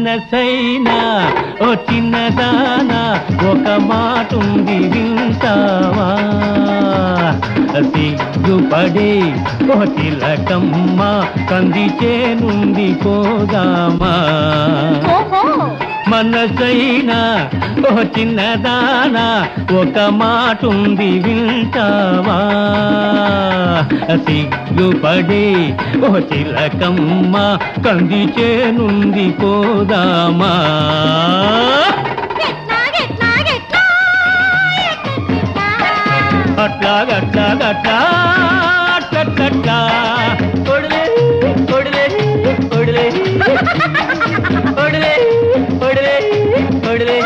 మనసైనా ఓ చిన్నదానా ఒక మాటుంది వింటావా సిగ్గుపడే ఓ తిలకమ్మ కంది చేనుండి పోదామా మనసైనా ఓ చిన్నదానా ఒక మాటుంది వింటావా సిగ్గుపడే ఓ చిలకమ్మ కంది చేనుండి పోదామా అట్లా గట్లా గట్లా అట్లా కొడలే కొడలే కొడలే కొడలే కొడలే కొడలే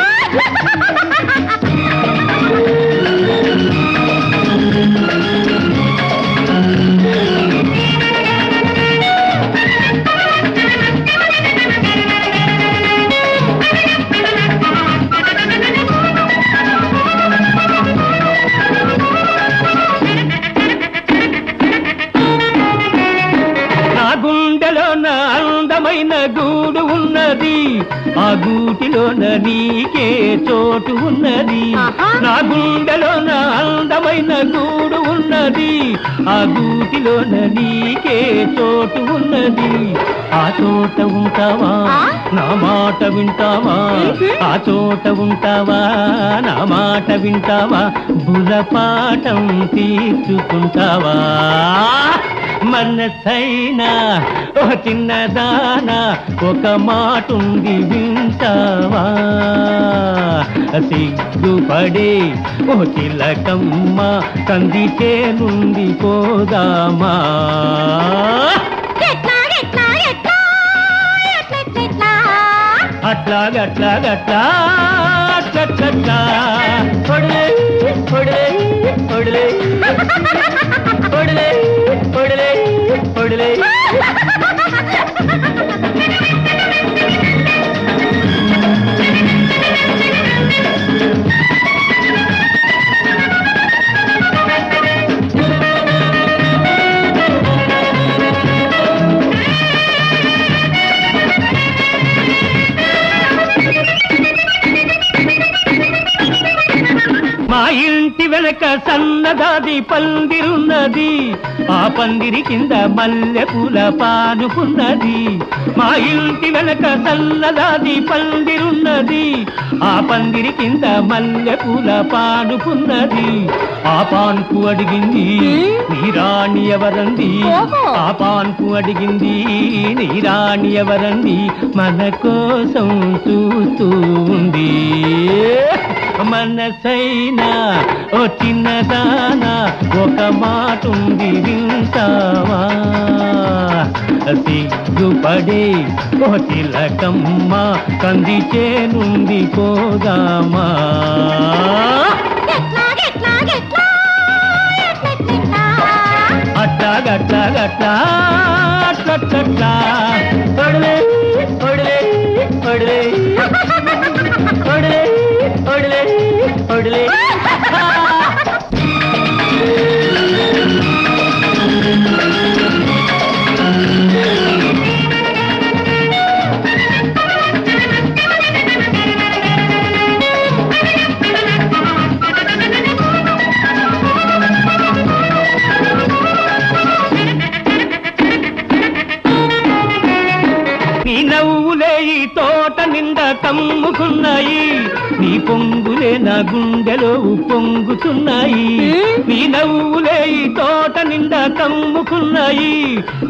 అందమైన గూడు ఉన్నది ఆ గూటిలోన నీకే చోటు ఉన్నది నా గుండెలోన అందమైన గూడు ఉన్నది ఆ గూటిలోన నీకే చోటు ఉన్నది ఆ చోట ఉంటావా నా మాట వింటావా ఆ చోట ఉంటావా నా మాట వింటావా బుర్రపాఠం తీర్చుకుంటావా మనసైనా ఓ చిన్నదానా ఒక మాటుంది వింటావా సిగ్గుపడే ఓ తిలకమ్మ కంది చేనుండి పోదామా అట్లా గట్లా గట్లా అట్లా కొడలే కొడలే కొడలే కొడలే కొడలే కొడలే మా ఇంటి వెనక సన్నదాది పందిరున్నది ఆ పందిరి కింద మల్లె పూల పానుకున్నది మా ఇంటి వెనక సన్నదాది పందిరున్నది ఆ పందిరి కింద మల్లె పూల పానుకున్నది ఆ పాన్పు అడిగింది నీ రాణి ఎవరంది ఆ పాన్పు అడిగింది నీ రాణి ఎవరంది మన కోసం చూస్తూ ఉంది మనసైనా ఓ చిన్నదానా ఒక మాటుంది వింటావా సిగ్గుపడే ఓ తిలకమ్మ కంది చేనుండి పోదామా అట్లా గట్లా గట్లా అట్లా కొడలే కొడలే కొడలే కొడలే కొడలే కొడలే నీ నవ్వులే ఈ తోట నిండా కమ్ముకున్నాయి నీ పొంగులే నా గుండెలో పొంగుతున్నాయి నీ నవ్వులే ఈ తోట నిండా కమ్ముకున్నాయి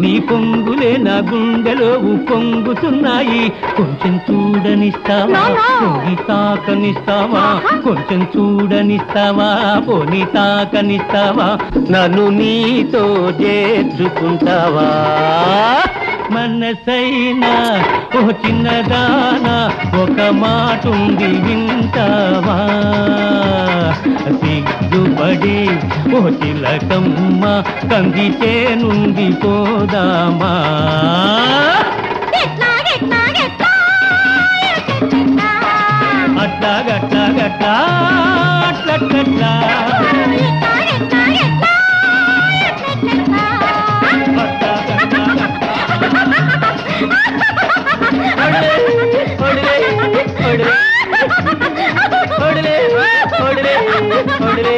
నీ పొంగులే నా గుండెలో పొంగుతున్నాయి కొంచెం చూడనిస్తావా పోని తాకనిస్తావా కొంచెం చూడనిస్తావా పోని తాకనిస్తావా నన్ను నీతో చేర్చుకుంటావా మనసైనా ఓ చిన్నదానా ఒక మాటుంది వింటావా సిగ్గుపడి ఓ తిలకమ్మ కంది చేనుండి పోదామా అట్లా గట్లా గట్లా అట్లా కొడలే ఒడిరే, ఒడిరే.